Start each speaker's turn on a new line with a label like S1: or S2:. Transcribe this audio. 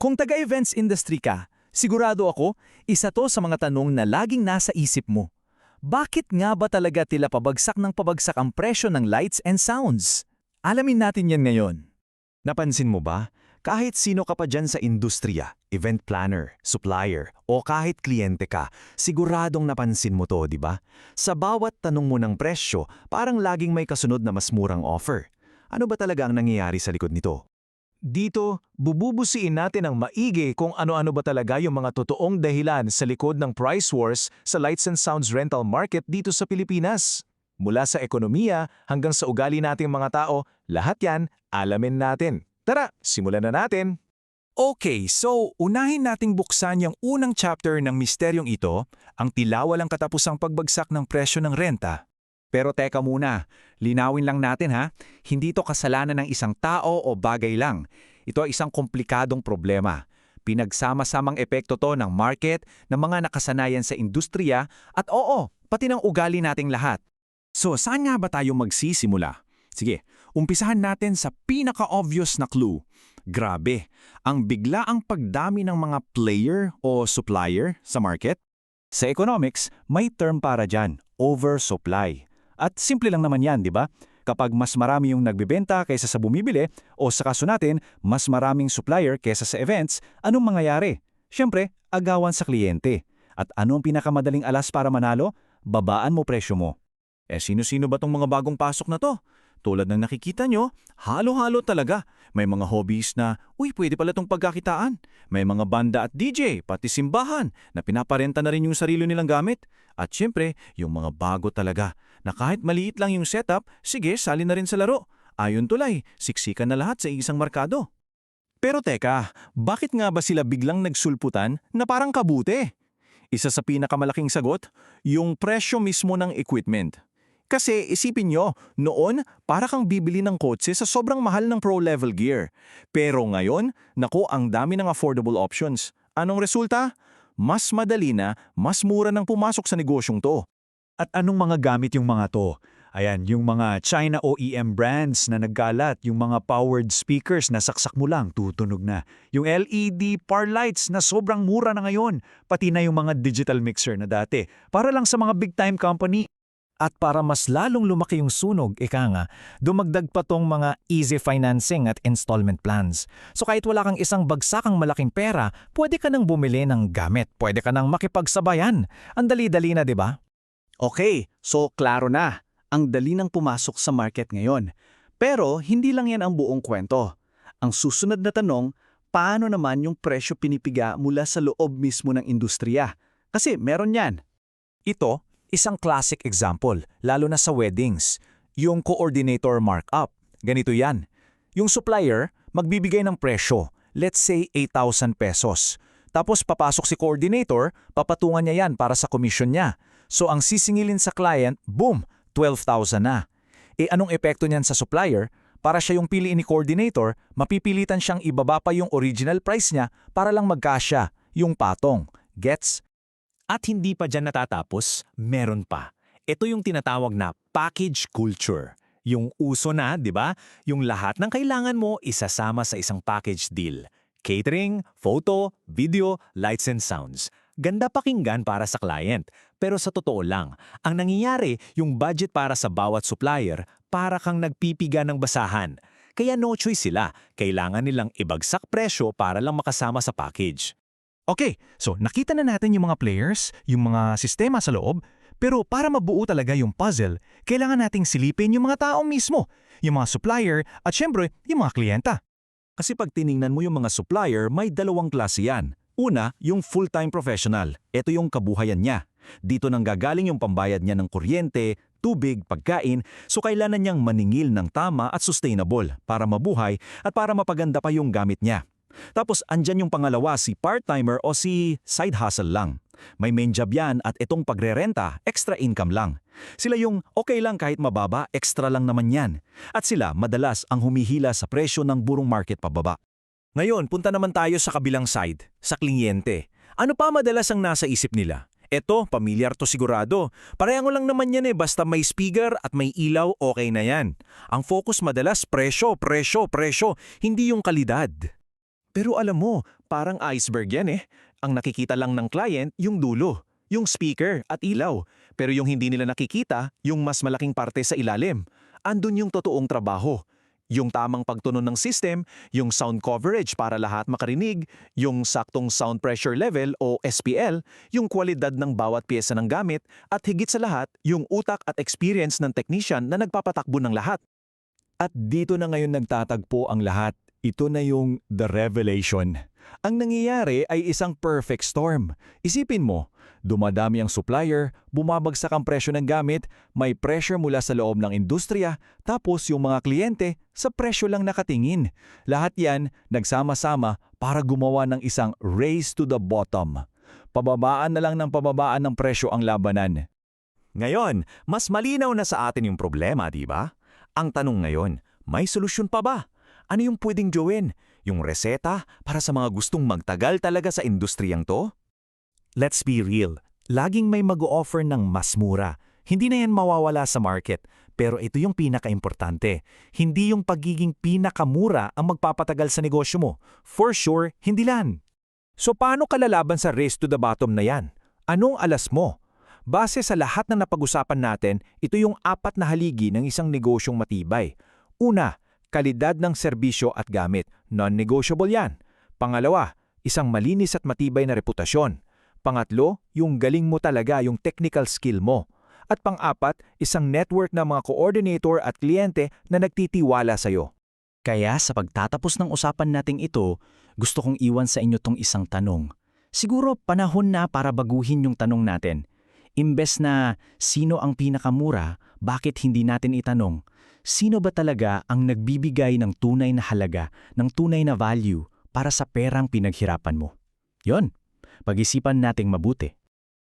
S1: Kung taga-events industry ka, sigurado ako, isa to sa mga tanong na laging nasa isip mo. Bakit nga ba talaga tila pabagsak ng pabagsak ang presyo ng lights and sounds? Alamin natin yan ngayon.
S2: Napansin mo ba? Kahit sino ka pa dyan sa industriya, event planner, supplier, o kahit kliyente ka, siguradong napansin mo to, di ba? Sa bawat tanong mo ng presyo, parang laging may kasunod na mas murang offer. Ano ba talaga ang nangyayari sa likod nito?
S3: Dito, bububusiin natin ang maigi kung ano-ano ba talaga yung mga totoong dahilan sa likod ng price wars sa lights and sounds rental market dito sa Pilipinas. Mula sa ekonomiya hanggang sa ugali nating mga tao, lahat yan alamin natin. Tara, simulan na natin!
S4: Okay, so unahin nating buksan yung unang chapter ng misteryong ito, ang tila walang katapusang pagbagsak ng presyo ng renta.
S1: Pero teka muna, linawin lang natin ha, hindi ito kasalanan ng isang tao o bagay lang. Ito ay isang komplikadong problema. Pinagsama-samang epekto to ng market, ng mga nakasanayan sa industriya, at oo, pati ng ugali nating lahat. So saan nga ba tayo magsisimula? Sige, umpisahan natin sa pinaka-obvious na clue. Grabe, ang biglaang pagdami ng mga player o supplier sa market.
S2: Sa economics, may term para dyan, oversupply. At simple lang naman yan, di ba? Kapag mas marami yung nagbebenta kaysa sa bumibili, o sa kaso natin, mas maraming supplier kaysa sa events, anong mangyayari? Siyempre, agawan sa kliyente. At ano ang pinakamadaling alas para manalo? Babaan mo presyo mo.
S4: Sino-sino ba tong mga bagong pasok na to? Tulad ng nakikita nyo, halo-halo talaga. May mga hobbies na, pwede pala tong pagkakitaan. May mga banda at DJ, pati simbahan, na pinaparenta na rin yung sarili nilang gamit. At syempre, yung mga bago talaga, na kahit maliit lang yung setup, sige, sali na rin sa laro. Ayon tulay, siksikan na lahat sa isang markado.
S3: Pero teka, bakit nga ba sila biglang nagsulputan na parang kabuti? Isa sa pinakamalaking sagot, yung presyo mismo ng equipment. Kasi isipin nyo, noon para kang bibili ng kotse sa sobrang mahal ng pro-level gear. Pero ngayon, naku ang dami ng affordable options. Anong resulta? Mas madali na, mas mura nang pumasok sa negosyong to.
S2: At anong mga gamit yung mga to? Ayan, yung mga China OEM brands na nagkalat, yung mga powered speakers na saksak mo lang, tutunog na. Yung LED par lights na sobrang mura na ngayon, pati na yung mga digital mixer na dati. Para lang sa mga big-time company.
S3: At para mas lalong lumaki yung sunog, dumagdag pa tong mga easy financing at installment plans. So kahit wala kang isang bagsakang malaking pera, pwede ka nang bumili ng gamit, pwede ka nang makipagsabayan. Ang dali-dali na, di ba?
S1: Okay, so klaro na. Ang dali nang pumasok sa market ngayon. Pero hindi lang yan ang buong kwento. Ang susunod na tanong, paano naman yung presyo pinipiga mula sa loob mismo ng industriya? Kasi meron yan.
S4: Ito, isang classic example, lalo na sa weddings. Yung coordinator markup. Ganito yan. Yung supplier, magbibigay ng presyo, let's say 8,000 pesos. Tapos papasok si coordinator, papatungan niya yan para sa commission niya. So ang sisingilin sa client, boom, 12,000 na. Anong epekto niyan sa supplier? Para siya yung piliin ni coordinator, mapipilitan siyang ibaba pa yung original price niya para lang magkasya, yung patong. Gets?
S3: At hindi pa dyan natatapos, meron pa. Ito yung tinatawag na package culture. Yung uso na, di ba? Yung lahat ng kailangan mo isasama sa isang package deal. Catering, photo, video, lights and sounds. Ganda pakinggan para sa client. Pero sa totoo lang, ang nangyayari yung budget para sa bawat supplier para kang nagpipiga ng basahan. Kaya no choice sila. Kailangan nilang ibagsak presyo para lang makasama sa package.
S4: Okay, so nakita na natin yung mga players, yung mga sistema sa loob, pero para mabuo talaga yung puzzle, kailangan nating silipin yung mga tao mismo, yung mga supplier at syempre yung mga kliyenta.
S2: Kasi pag tiningnan mo yung mga supplier, may dalawang klase yan. Una, yung full-time professional. Ito yung kabuhayan niya. Dito nang gagaling yung pambayad niya ng kuryente, tubig, pagkain, so kailangan niyang maningil ng tama at sustainable para mabuhay at para mapaganda pa yung gamit niya. Tapos andyan yung pangalawa, si part-timer o si side hustle lang. May main job yan at itong pagrerenta, extra income lang. Sila yung okay lang kahit mababa, extra lang naman yan. At sila madalas ang humihila sa presyo ng burong market pababa.
S4: Ngayon, punta naman tayo sa kabilang side, sa kliyente. Ano pa madalas ang nasa isip nila? Eto, pamilyar to sigurado. Pareho lang naman yan basta may speaker at may ilaw, okay na yan. Ang focus madalas presyo, presyo, presyo, hindi yung kalidad.
S3: Pero alam mo, parang iceberg yan eh. Ang nakikita lang ng client, yung dulo, yung speaker at ilaw. Pero yung hindi nila nakikita, yung mas malaking parte sa ilalim. Andun yung totoong trabaho. Yung tamang pagtunon ng system, yung sound coverage para lahat makarinig, yung saktong sound pressure level o SPL, yung kwalidad ng bawat pyesa ng gamit, at higit sa lahat, yung utak at experience ng technician na nagpapatakbo ng lahat.
S4: At dito na ngayon nagtatagpo ang lahat. Ito na yung the revelation. Ang nangyayari ay isang perfect storm. Isipin mo, dumadami ang supplier, bumabagsak ang presyo ng gamit, may pressure mula sa loob ng industriya, tapos yung mga kliyente sa presyo lang nakatingin. Lahat yan nagsama-sama para gumawa ng isang race to the bottom. Pababaan na lang ng pababaan ng presyo ang labanan.
S2: Ngayon, mas malinaw na sa atin yung problema, di ba? Ang tanong ngayon, may solusyon pa ba? Ano yung pwedeng gawin? Yung reseta para sa mga gustong magtagal talaga sa industriyang to?
S4: Let's be real, laging may mag-o-offer ng mas mura. Hindi na yan mawawala sa market. Pero ito yung pinaka-importante. Hindi yung pagiging pinakamura ang magpapatagal sa negosyo mo. For sure, hindi lan. So paano ka lalaban sa race to the bottom na yan? Anong alas mo? Base sa lahat ng napag-usapan natin, ito yung 4 na haligi ng isang negosyong matibay. Una, kalidad ng serbisyo at gamit. Non-negotiable yan. Pangalawa, isang malinis at matibay na reputasyon. Pangatlo, yung galing mo talaga, yung technical skill mo. At pang-apat, isang network ng mga coordinator at kliyente na nagtitiwala sa'yo.
S5: Kaya sa pagtatapos ng usapan nating ito, gusto kong iwan sa inyo tong isang tanong. Siguro panahon na para baguhin yung tanong natin. Imbes na sino ang pinakamura, bakit hindi natin itanong, sino ba talaga ang nagbibigay ng tunay na halaga, ng tunay na value para sa perang pinaghirapan mo? Yon, pag-isipan nating mabuti.